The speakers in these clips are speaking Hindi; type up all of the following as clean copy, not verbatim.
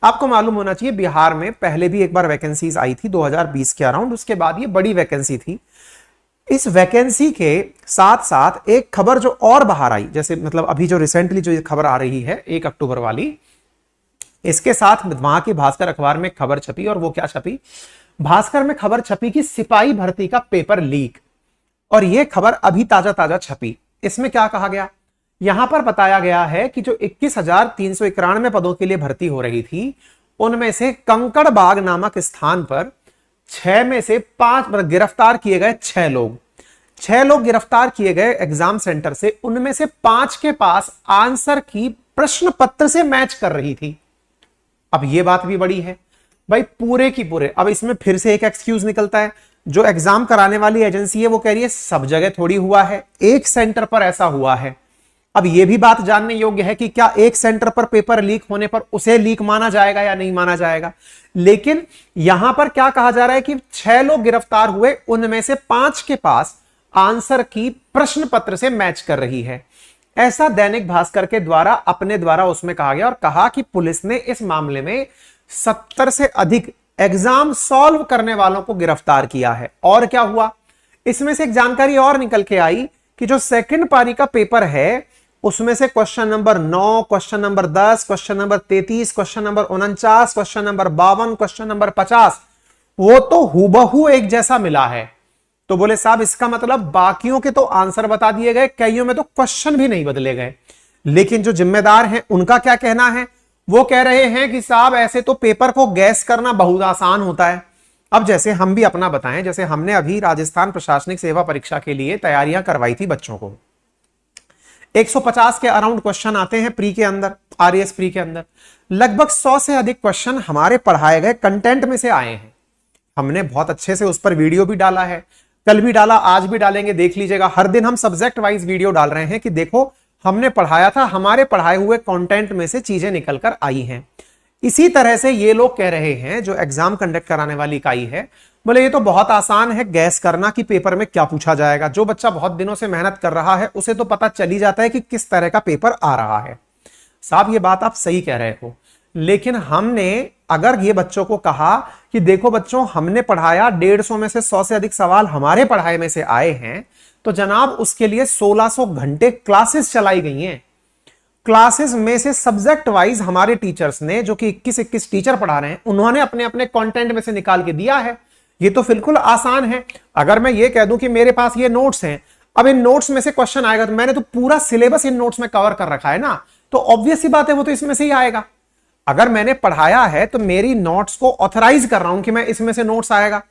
आपको मालूम होना चाहिए बिहार में पहले भी एक बार वैकेंसीज आई थी 2020 के अराउंड, उसके बाद ये बड़ी वैकेंसी थी। इस वैकेंसी के साथ साथ एक खबर जो और बाहर आई, जैसे मतलब अभी जो रिसेंटली जो ये खबर आ रही है 1 अक्टूबर वाली, इसके साथ वहां की भास्कर अखबार में खबर छपी। और वो क्या छपी? भास्कर में खबर छपी कि सिपाही भर्ती का पेपर लीक। और यह खबर अभी ताजा ताजा छपी। इसमें क्या कहा गया? यहां पर बताया गया है कि जो 21,391 पदों के लिए भर्ती हो रही थी, उनमें से कंकड़बाग नामक स्थान पर 6 में से 5 गिरफ्तार किए गए 6 लोग गिरफ्तार किए गए एग्जाम सेंटर से। उनमें से 5 के पास आंसर की प्रश्न पत्र से मैच कर रही थी। अब यह बात भी बड़ी है भाई, पूरे की पूरे। अब इसमें फिर से एक एक्सक्यूज निकलता है, जो एग्जाम कराने वाली एजेंसी है वो कह रही है सब जगह थोड़ी हुआ है, एक सेंटर पर ऐसा हुआ है। अब यह भी बात जानने योग्य है कि क्या एक सेंटर पर पेपर लीक होने पर उसे लीक माना जाएगा या नहीं माना जाएगा। लेकिन यहां पर क्या कहा जा रहा है कि 6 लोग गिरफ्तार हुए, उनमें से 5 के पास आंसर की प्रश्न पत्र से मैच कर रही है। ऐसा दैनिक भास्कर के द्वारा अपने द्वारा उसमें कहा गया और कहा कि पुलिस ने इस मामले में 70 से अधिक एग्जाम सॉल्व करने वालों को गिरफ्तार किया है। और क्या हुआ? इसमें से एक जानकारी और निकल के आई कि जो सेकंड पारी का पेपर है उसमें से question number 9, question number 10, question number 33, question number 49, question number 52, question number 50 वो तो हूबहू एक जैसा मिला है। तो बोले साहब इसका मतलब बाकियों के तो आंसर बता दिए गए, कईयों में तो क्वेश्चन भी नहीं बदले गए। लेकिन जो जिम्मेदार हैं उनका क्या कहना है? वो कह रहे हैं कि साहब ऐसे तो पेपर को गैस करना बहुत आसान होता है। अब जैसे हम भी अपना बताएं, जैसे हमने अभी राजस्थान प्रशासनिक सेवा परीक्षा के लिए तैयारियां करवाई थी बच्चों को। 150 के अराउंड क्वेश्चन आते हैं प्री के अंदर, आरएएस प्री के अंदर। लगभग 100 से अधिक क्वेश्चन हमारे पढ़ाए गए कंटेंट में से आए हैं। हमने बहुत अच्छे से उस पर वीडियो भी डाला है, कल भी डाला, आज भी डालेंगे, देख लीजिएगा। हर दिन हम सब्जेक्ट वाइज वीडियो डाल रहे हैं कि देखो हमने पढ़ाया था, हमारे पढ़ाए हुए कंटेंट में से चीजें निकलकर आई हैं। इसी तरह से ये लोग कह रहे हैं, जो एग्जाम कंडक्ट कराने वाली इकाई है, बोले ये तो बहुत आसान है गैस करना कि पेपर में क्या पूछा जाएगा। जो बच्चा बहुत दिनों से मेहनत कर रहा है उसे तो पता चल ही जाता है कि किस तरह का पेपर आ रहा है। साहब ये बात आप सही कह रहे हो, लेकिन हमने अगर ये बच्चों को कहा कि देखो बच्चों हमने पढ़ाया, 150 में से 100 से अधिक सवाल हमारे पढ़ाए में से आए हैं, तो जनाब उसके लिए 1600 घंटे क्लासेस चलाई गई हैं। क्लासेस में से सब्जेक्ट वाइज हमारे टीचर्स ने, जो कि 21 टीचर पढ़ा रहे हैं, उन्होंने अपने अपने कंटेंट में से निकाल के दिया है। ये तो बिल्कुल आसान है। अगर मैं ये कह दूं कि मेरे पास ये नोट्स हैं, अब इन नोट्स में से क्वेश्चन आएगा, तो मैंने तो पूरा सिलेबस इन नोट्स में कवर कर रखा है ना, तो ऑब्वियस सी बात है वो तो इसमें से ही आएगा। अगर मैंने पढ़ाया है तो मेरी नोट्स को ऑथराइज कर रहा हूं कि मैं इसमें से नोट्स आएगा।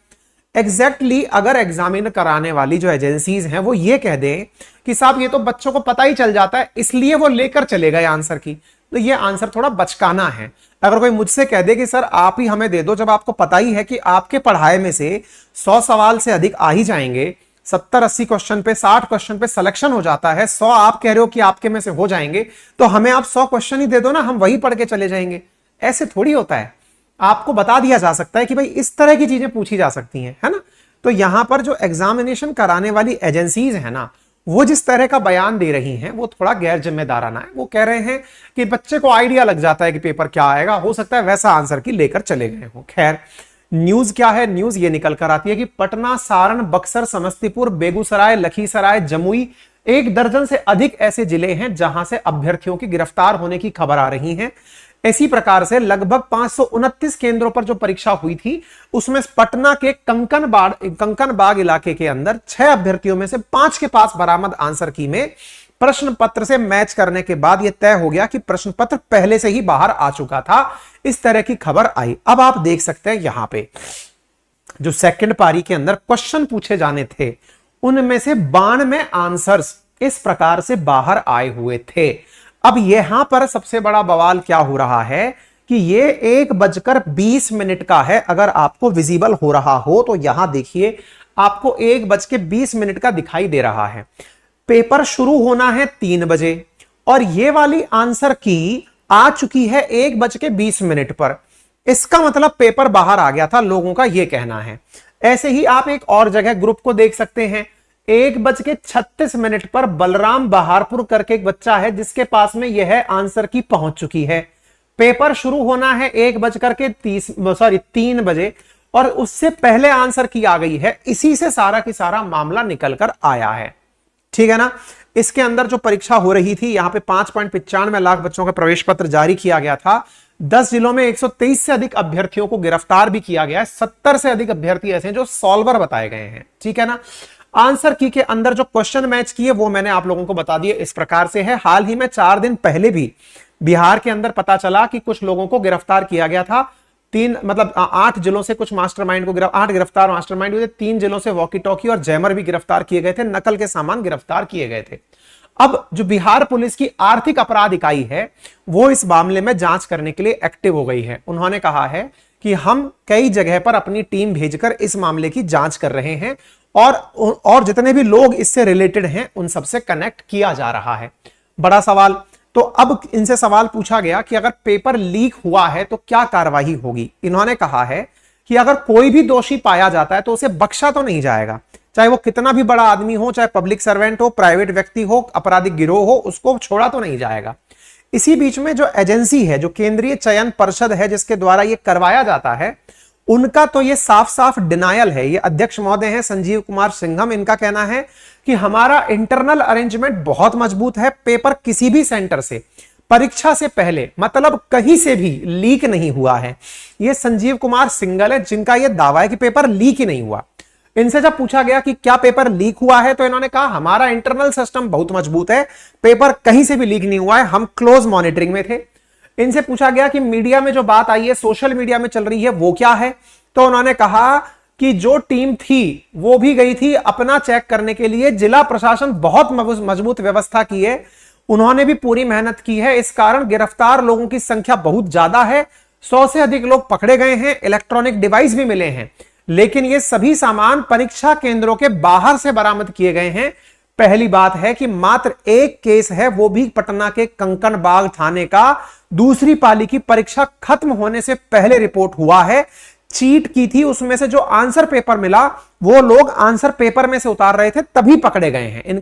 एग्जैक्टली अगर एग्जामिन कराने वाली जो एजेंसीज हैं वो ये कह दें कि साहब ये तो बच्चों को पता ही चल जाता है इसलिए वो लेकर चले गए आंसर की, तो ये आंसर थोड़ा बचकाना है। अगर कोई मुझसे कह दे कि सर आप ही हमें दे दो, जब आपको पता ही है कि आपके पढ़ाए में से 100 सवाल से अधिक आ ही जाएंगे, 70-80 क्वेश्चन पे, 60 क्वेश्चन पे सिलेक्शन हो जाता है, 100 आप कह रहे हो कि आपके में से हो जाएंगे, तो हमें आप 100 क्वेश्चन ही दे दो ना, हम वही पढ़ के चले जाएंगे। ऐसे थोड़ी होता है। आपको बता दिया जा सकता है कि भाई इस तरह की चीजें पूछी जा सकती हैं, है ना। तो यहां पर जो एग्जामिनेशन कराने वाली एजेंसीज है ना, वो जिस तरह का बयान दे रही हैं वो थोड़ा गैर जिम्मेदाराना है। वो कह रहे हैं कि बच्चे को आइडिया लग जाता है कि पेपर क्या आएगा, हो सकता है वैसा आंसर की लेकर चले गए हो। खैर न्यूज क्या है? न्यूज ये निकल कर आती है कि पटना, सारण, बक्सर, समस्तीपुर, बेगूसराय, लखीसराय, जमुई, 1 दर्जन से अधिक ऐसे जिले हैं जहां से अभ्यर्थियों की गिरफ्तार होने की खबर आ रही है। इसी प्रकार से लगभग 529 केंद्रों पर जो परीक्षा हुई थी उसमें पटना के कंकनबाग इलाके के अंदर 6 अभ्यर्थियों में से 5 के पास बरामद आंसर की में प्रश्न पत्र से मैच करने के बाद यह तय हो गया कि प्रश्न पत्र पहले से ही बाहर आ चुका था। इस तरह की खबर आई। अब आप देख सकते हैं यहां पे जो सेकंड पारी के अंदर क्वेश्चन पूछे जाने थे उनमें से 92 आंसर्स इस प्रकार से बाहर आए हुए थे। अब यहां पर सबसे बड़ा बवाल क्या हो रहा है कि ये 1:20 का है। अगर आपको विजिबल हो रहा हो तो यहां देखिए आपको 1:20 का दिखाई दे रहा है। पेपर शुरू होना है 3 बजे और ये वाली आंसर की आ चुकी है 1:20 पर। इसका मतलब पेपर बाहर आ गया था, लोगों का यह कहना है। ऐसे ही आप एक और जगह ग्रुप को देख सकते हैं, 1:36 पर बलराम बहारपुर करके एक बच्चा है जिसके पास में यह आंसर की पहुंच चुकी है। पेपर शुरू होना है 3 बजे और उससे पहले आंसर की आ गई है, इसी से सारा की सारा मामला निकल कर आया है। ठीक है ना। इसके अंदर जो परीक्षा हो रही थी, यहां पे 5.95 लाख बच्चों का प्रवेश पत्र जारी किया गया था। 10 जिलों में 123 से अधिक अभ्यर्थियों को गिरफ्तार भी किया गया है। 70 से अधिक अभ्यर्थी ऐसे हैं जो सॉल्वर बताए गए हैं। ठीक है ना। आंसर की के अंदर जो क्वेश्चन मैच किए वो मैंने आप लोगों को बता दिए, इस प्रकार से है। हाल ही में 4 दिन पहले भी बिहार के अंदर पता चला कि कुछ लोगों को गिरफ्तार किया गया था। 8 जिलों से कुछ मास्टरमाइंड को 8 गिरफ्तार मास्टरमाइंड हुए थे। 3 जिलों से वॉकी टॉकी और जैमर भी गिरफ्तार किए गए थे। नकल के सामान गिरफ्तार किए गए थे। अब जो बिहार पुलिस की आर्थिक अपराध इकाई है वो इस मामले में जांच करने के लिए एक्टिव हो गई है। उन्होंने कहा है कि हम कई जगह पर अपनी टीम भेजकर इस मामले की जांच कर रहे हैं और जितने भी लोग इससे रिलेटेड हैं उन सबसे कनेक्ट किया जा रहा है। बड़ा सवाल। तो अब इनसे सवाल पूछा गया कि अगर पेपर लीक हुआ है तो क्या कार्रवाई होगी। इन्होंने कहा है कि अगर कोई भी दोषी पाया जाता है तो उसे बख्शा तो नहीं जाएगा, चाहे वो कितना भी बड़ा आदमी हो, चाहे पब्लिक सर्वेंट हो, प्राइवेट व्यक्ति हो, आपराधिक गिरोह हो, उसको छोड़ा तो नहीं जाएगा। इसी बीच में जो एजेंसी है, जो केंद्रीय चयन परिषद है जिसके द्वारा यह करवाया जाता है, उनका तो ये साफ साफ डिनायल है। ये अध्यक्ष महोदय हैं संजीव कुमार सिंघम। इनका कहना है कि हमारा इंटरनल अरेंजमेंट बहुत मजबूत है। पेपर किसी भी सेंटर से परीक्षा से पहले मतलब कहीं से भी लीक नहीं हुआ है। ये संजीव कुमार सिंघल है जिनका यह दावा है कि पेपर लीक ही नहीं हुआ। इनसे जब पूछा गया कि क्या पेपर लीक हुआ है तो इन्होंने कहा हमारा इंटरनल सिस्टम बहुत मजबूत है, पेपर कहीं से भी लीक नहीं हुआ है, हम क्लोज मॉनिटरिंग में थे। इनसे पूछा गया कि मीडिया में जो बात आई है, सोशल मीडिया में चल रही है, वो क्या है। तो उन्होंने कहा कि जो टीम थी वो भी गई थी अपना चेक करने के लिए। जिला प्रशासन बहुत मजबूत व्यवस्था की है, उन्होंने भी पूरी मेहनत की है। इस कारण गिरफ्तार लोगों की संख्या बहुत ज्यादा है। 100 से अधिक लोग पकड़े गए हैं, इलेक्ट्रॉनिक डिवाइस भी मिले हैं, लेकिन ये सभी सामान परीक्षा केंद्रों के बाहर से बरामद किए गए हैं। पहली बात है कि मात्र एक केस है, वो भी पटना के कंकड़बाग थाने का। दूसरी पाली की परीक्षा खत्म होने से पहले रिपोर्ट हुआ है। चीट की थी, उसमें से जो आंसर पेपर मिला वो लोग आंसर पेपर में से उतार रहे थे, तभी पकड़े गए हैं।